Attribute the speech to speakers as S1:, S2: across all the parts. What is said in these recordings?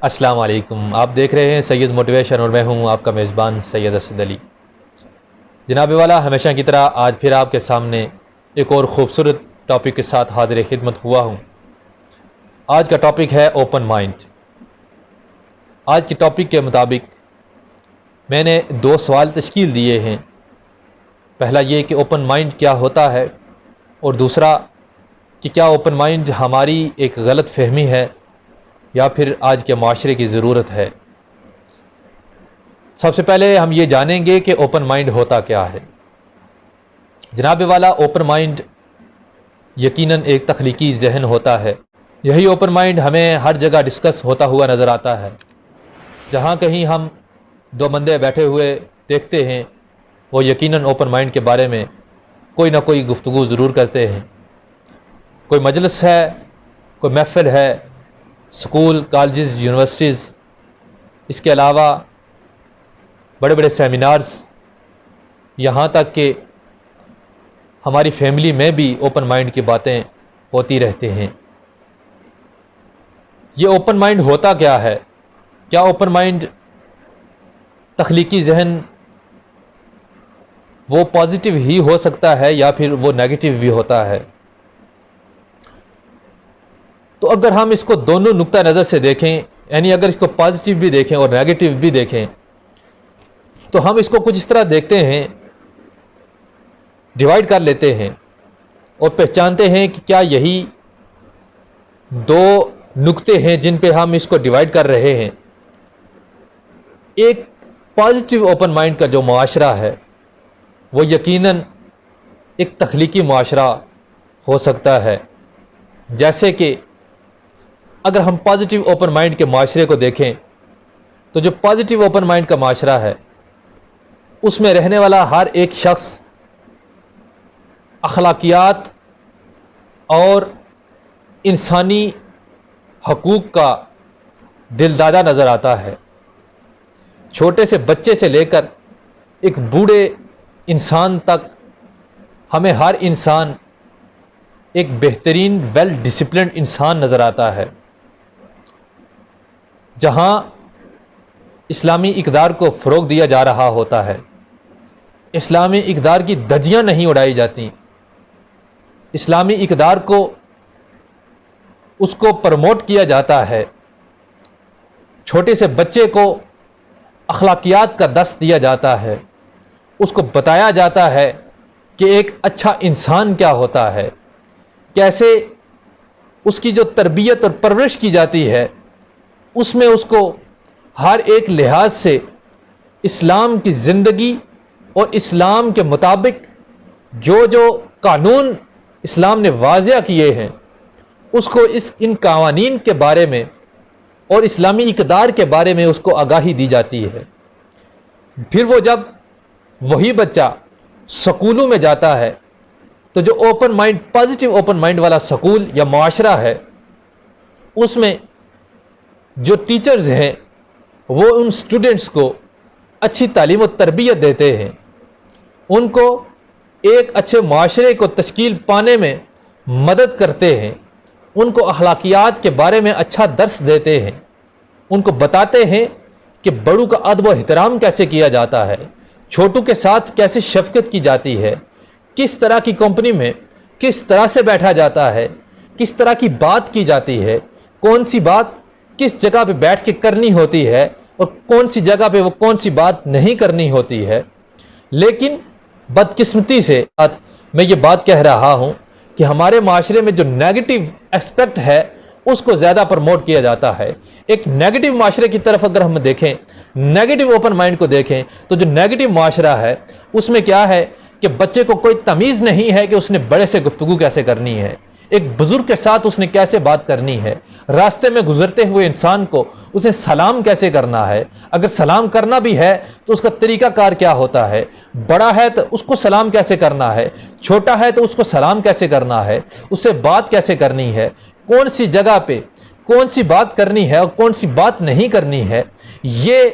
S1: السلام علیکم، آپ دیکھ رہے ہیں سید موٹیویشن اور میں ہوں آپ کا میزبان سید اسد علی۔ جناب والا، ہمیشہ کی طرح آج پھر آپ کے سامنے ایک اور خوبصورت ٹاپک کے ساتھ حاضر خدمت ہوا ہوں۔ آج کا ٹاپک ہے اوپن مائنڈ۔ آج کے ٹاپک کے مطابق میں نے 2 سوال تشکیل دیے ہیں۔ پہلا یہ کہ اوپن مائنڈ کیا ہوتا ہے، اور دوسرا کہ کیا اوپن مائنڈ ہماری ایک غلط فہمی ہے یا پھر آج کے معاشرے کی ضرورت ہے۔ سب سے پہلے ہم یہ جانیں گے کہ اوپن مائنڈ ہوتا کیا ہے۔ جناب والا، اوپن مائنڈ یقیناً ایک تخلیقی ذہن ہوتا ہے۔ یہی اوپن مائنڈ ہمیں ہر جگہ ڈسکس ہوتا ہوا نظر آتا ہے۔ جہاں کہیں ہم 2 بندے بیٹھے ہوئے دیکھتے ہیں، وہ یقیناً اوپن مائنڈ کے بارے میں کوئی نہ کوئی گفتگو ضرور کرتے ہیں۔ کوئی مجلس ہے، کوئی محفل ہے، سکول، کالجز، یونیورسٹیز، اس کے علاوہ بڑے بڑے سیمینارز، یہاں تک کہ ہماری فیملی میں بھی اوپن مائنڈ کی باتیں ہوتی رہتے ہیں۔ یہ اوپن مائنڈ ہوتا کیا ہے؟ کیا اوپن مائنڈ تخلیقی ذہن وہ پازیٹیو ہی ہو سکتا ہے یا پھر وہ نیگیٹو بھی ہوتا ہے؟ تو اگر ہم اس کو دونوں نقطہ نظر سے دیکھیں، یعنی اگر اس کو پازیٹیو بھی دیکھیں اور نیگیٹو بھی دیکھیں، تو ہم اس کو کچھ اس طرح دیکھتے ہیں، ڈیوائیڈ کر لیتے ہیں اور پہچانتے ہیں کہ کیا یہی 2 نقطے ہیں جن پہ ہم اس کو ڈیوائیڈ کر رہے ہیں۔ ایک پازیٹیو اوپن مائنڈ کا جو معاشرہ ہے وہ یقیناً ایک تخلیقی معاشرہ ہو سکتا ہے۔ جیسے کہ اگر ہم پازیٹیو اوپن مائنڈ کے معاشرے کو دیکھیں تو جو پازیٹیو اوپن مائنڈ کا معاشرہ ہے اس میں رہنے والا ہر ایک شخص اخلاقیات اور انسانی حقوق کا دلدادہ نظر آتا ہے۔ چھوٹے سے بچے سے لے کر ایک بوڑھے انسان تک ہمیں ہر انسان ایک بہترین ویل ڈسپلنڈ انسان نظر آتا ہے، جہاں اسلامی اقدار کو فروغ دیا جا رہا ہوتا ہے۔ اسلامی اقدار کی دھجیاں نہیں اڑائی جاتی، اسلامی اقدار کو اس کو پروموٹ کیا جاتا ہے۔ چھوٹے سے بچے کو اخلاقیات کا درس دیا جاتا ہے، اس کو بتایا جاتا ہے کہ ایک اچھا انسان کیا ہوتا ہے، کیسے اس کی جو تربیت اور پرورش کی جاتی ہے اس میں اس کو ہر ایک لحاظ سے اسلام کی زندگی اور اسلام کے مطابق جو قانون اسلام نے واضح کیے ہیں اس کو ان قوانین کے بارے میں اور اسلامی اقدار کے بارے میں اس کو آگاہی دی جاتی ہے۔ پھر وہ جب وہی بچہ سکولوں میں جاتا ہے تو جو open mind, positive open mind والا سکول یا معاشرہ ہے، اس میں جو ٹیچرز ہیں وہ ان سٹوڈنٹس کو اچھی تعلیم و تربیت دیتے ہیں، ان کو ایک اچھے معاشرے کو تشکیل پانے میں مدد کرتے ہیں، ان کو اخلاقیات کے بارے میں اچھا درس دیتے ہیں، ان کو بتاتے ہیں کہ بڑوں کا ادب و احترام کیسے کیا جاتا ہے، چھوٹوں کے ساتھ کیسے شفقت کی جاتی ہے، کس طرح کی کمپنی میں کس طرح سے بیٹھا جاتا ہے، کس طرح کی بات کی جاتی ہے، کون سی بات کس جگہ پہ بیٹھ کے کرنی ہوتی ہے اور کون سی جگہ پہ وہ کون سی بات نہیں کرنی ہوتی ہے۔ لیکن بدقسمتی سے میں یہ بات کہہ رہا ہوں کہ ہمارے معاشرے میں جو نیگیٹو ایسپیکٹ ہے اس کو زیادہ پروموٹ کیا جاتا ہے۔ ایک نیگیٹو معاشرے کی طرف اگر ہم دیکھیں، نیگیٹو اوپن مائنڈ کو دیکھیں، تو جو نیگیٹو معاشرہ ہے اس میں کیا ہے کہ بچے کو کوئی تمیز نہیں ہے کہ اس نے بڑے سے گفتگو کیسے کرنی ہے، ایک بزرگ کے ساتھ اس نے کیسے بات کرنی ہے، راستے میں گزرتے ہوئے انسان کو اسے سلام کیسے کرنا ہے، اگر سلام کرنا بھی ہے تو اس کا طریقہ کار کیا ہوتا ہے، بڑا ہے تو اس کو سلام کیسے کرنا ہے، چھوٹا ہے تو اس کو سلام کیسے کرنا ہے، اس سے بات کیسے کرنی ہے، کون سی جگہ پہ کون سی بات کرنی ہے اور کون سی بات نہیں کرنی ہے۔ یہ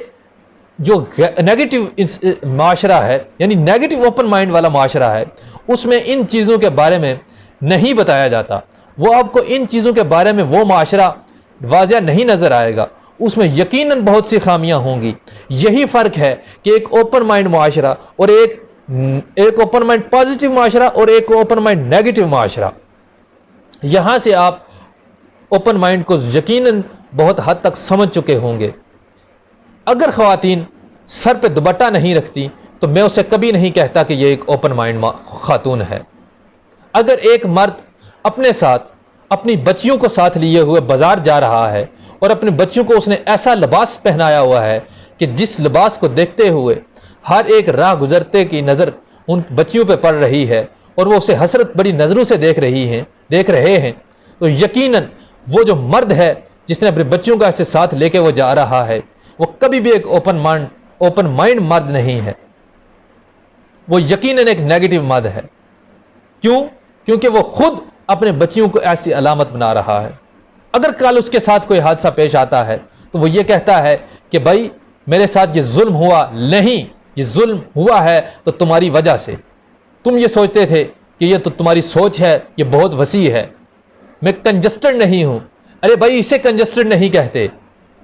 S1: جو نیگیٹو معاشرہ ہے، یعنی نیگیٹو اوپن مائنڈ والا معاشرہ ہے، اس میں ان چیزوں کے بارے میں نہیں بتایا جاتا۔ وہ آپ کو ان چیزوں کے بارے میں وہ معاشرہ واضح نہیں نظر آئے گا۔ اس میں یقیناً بہت سی خامیاں ہوں گی۔ یہی فرق ہے کہ ایک اوپن مائنڈ معاشرہ اور ایک اوپن مائنڈ پازیٹیو معاشرہ اور ایک اوپن مائنڈ نیگیٹو معاشرہ۔ یہاں سے آپ اوپن مائنڈ کو یقیناً بہت حد تک سمجھ چکے ہوں گے۔ اگر خواتین سر پہ دوپٹہ نہیں رکھتی تو میں اسے کبھی نہیں کہتا کہ یہ ایک اوپن مائنڈ خاتون ہے۔ اگر ایک مرد اپنے ساتھ اپنی بچیوں کو ساتھ لیے ہوئے بازار جا رہا ہے اور اپنی بچیوں کو اس نے ایسا لباس پہنایا ہوا ہے کہ جس لباس کو دیکھتے ہوئے ہر ایک راہ گزرتے کی نظر ان بچیوں پہ پڑ رہی ہے اور وہ اسے حسرت بڑی نظروں سے دیکھ رہے ہیں، تو یقیناً وہ جو مرد ہے جس نے اپنے بچیوں کا ایسے ساتھ لے کے وہ جا رہا ہے وہ کبھی بھی ایک اوپن مائنڈ مرد نہیں ہے، وہ یقیناً ایک نیگیٹو مرد ہے۔ کیونکہ وہ خود اپنے بچیوں کو ایسی علامت بنا رہا ہے۔ اگر کل اس کے ساتھ کوئی حادثہ پیش آتا ہے تو وہ یہ کہتا ہے کہ بھائی میرے ساتھ یہ ظلم ہوا نہیں، یہ ظلم ہوا ہے تو تمہاری وجہ سے، تم یہ سوچتے تھے کہ یہ تو تمہاری سوچ ہے، یہ بہت وسیع ہے، میں کنجسٹڈ نہیں ہوں۔ ارے بھائی اسے کنجسٹڈ نہیں کہتے،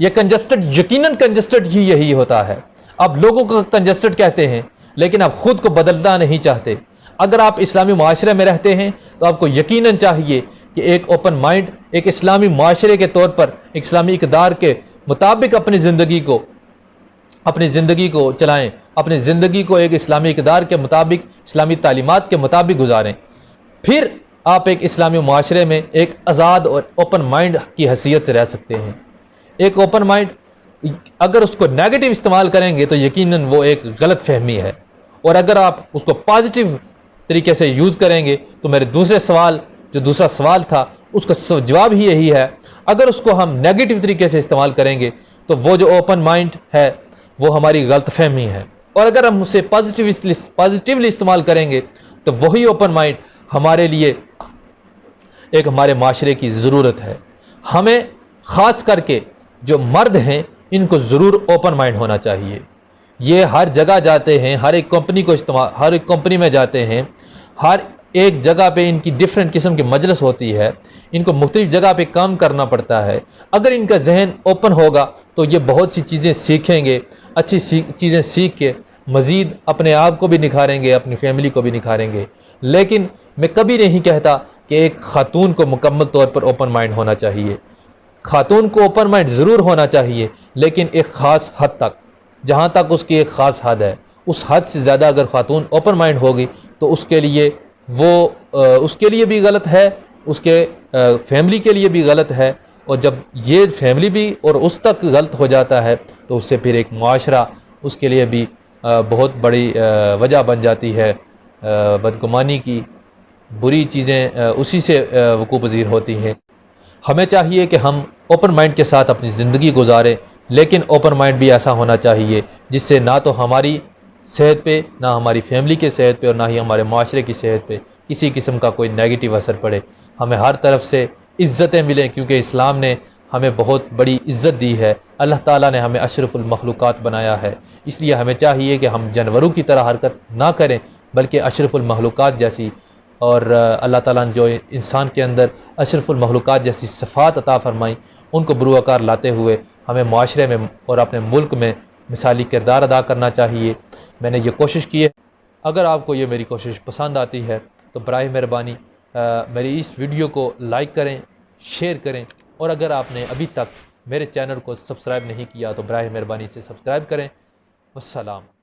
S1: یہ کنجسٹڈ یقیناً کنجسٹڈ ہی یہی ہوتا ہے۔ آپ لوگوں کو کنجسٹڈ کہتے ہیں لیکن آپ خود کو بدلنا نہیں چاہتے۔ اگر آپ اسلامی معاشرے میں رہتے ہیں تو آپ کو یقیناً چاہیے کہ ایک اوپن مائنڈ، ایک اسلامی معاشرے کے طور پر ایک اسلامی اقدار کے مطابق اپنی زندگی کو چلائیں، اپنی زندگی کو ایک اسلامی اقدار کے مطابق، اسلامی تعلیمات کے مطابق گزاریں۔ پھر آپ ایک اسلامی معاشرے میں ایک آزاد اور اوپن مائنڈ کی حیثیت سے رہ سکتے ہیں۔ ایک اوپن مائنڈ اگر اس کو نیگیٹو استعمال کریں گے تو یقیناً وہ ایک غلط فہمی ہے، اور اگر آپ اس کو پازیٹیو طریقے سے یوز کریں گے تو میرے دوسرا سوال تھا اس کا جواب ہی یہی ہے۔ اگر اس کو ہم نیگیٹو طریقے سے استعمال کریں گے تو وہ جو اوپن مائنڈ ہے وہ ہماری غلط فہمی ہے، اور اگر ہم اسے پازیٹیولی استعمال کریں گے تو وہی اوپن مائنڈ ہمارے لیے ایک ہمارے معاشرے کی ضرورت ہے۔ ہمیں خاص کر کے جو مرد ہیں ان کو ضرور اوپن مائنڈ ہونا چاہیے۔ یہ ہر جگہ جاتے ہیں، ہر ایک کمپنی میں جاتے ہیں، ہر ایک جگہ پہ ان کی ڈیفرنٹ قسم کی مجلس ہوتی ہے، ان کو مختلف جگہ پہ کام کرنا پڑتا ہے۔ اگر ان کا ذہن اوپن ہوگا تو یہ بہت سی چیزیں سیکھیں گے، اچھی چیزیں سیکھ کے مزید اپنے آپ کو بھی نکھاریں گے، اپنی فیملی کو بھی نکھاریں گے۔ لیکن میں کبھی نہیں کہتا کہ ایک خاتون کو مکمل طور پر اوپن مائنڈ ہونا چاہیے۔ خاتون کو اوپن مائنڈ ضرور ہونا چاہیے لیکن ایک خاص حد تک، جہاں تک اس کی ایک خاص حد ہے۔ اس حد سے زیادہ اگر خاتون اوپن مائنڈ ہوگی تو اس کے لیے بھی غلط ہے، اس کے فیملی کے لیے بھی غلط ہے، اور جب یہ فیملی بھی اور اس تک غلط ہو جاتا ہے تو اس سے پھر ایک معاشرہ اس کے لیے بھی بہت بڑی وجہ بن جاتی ہے بدگمانی کی، بری چیزیں اسی سے وقوع پذیر ہوتی ہیں۔ ہمیں چاہیے کہ ہم اوپن مائنڈ کے ساتھ اپنی زندگی گزاریں، لیکن اوپن مائنڈ بھی ایسا ہونا چاہیے جس سے نہ تو ہماری صحت پہ، نہ ہماری فیملی کے صحت پہ، اور نہ ہی ہمارے معاشرے کی صحت پہ کسی قسم کا کوئی نیگیٹو اثر پڑے۔ ہمیں ہر طرف سے عزتیں ملیں، کیونکہ اسلام نے ہمیں بہت بڑی عزت دی ہے، اللہ تعالیٰ نے ہمیں اشرف المخلوقات بنایا ہے، اس لیے ہمیں چاہیے کہ ہم جانوروں کی طرح حرکت نہ کریں بلکہ اشرف المخلوقات جیسی، اور اللہ تعالیٰ نے جو انسان کے اندر اشرف المخلوقات جیسی صفات عطا فرمائیں ان کو بروکار لاتے ہوئے ہمیں معاشرے میں اور اپنے ملک میں مثالی کردار ادا کرنا چاہیے۔ میں نے یہ کوشش کی ہے۔ اگر آپ کو یہ میری کوشش پسند آتی ہے تو برائے مہربانی میری اس ویڈیو کو لائک کریں، شیئر کریں، اور اگر آپ نے ابھی تک میرے چینل کو سبسکرائب نہیں کیا تو برائے مہربانی سے سبسکرائب کریں۔ والسلام۔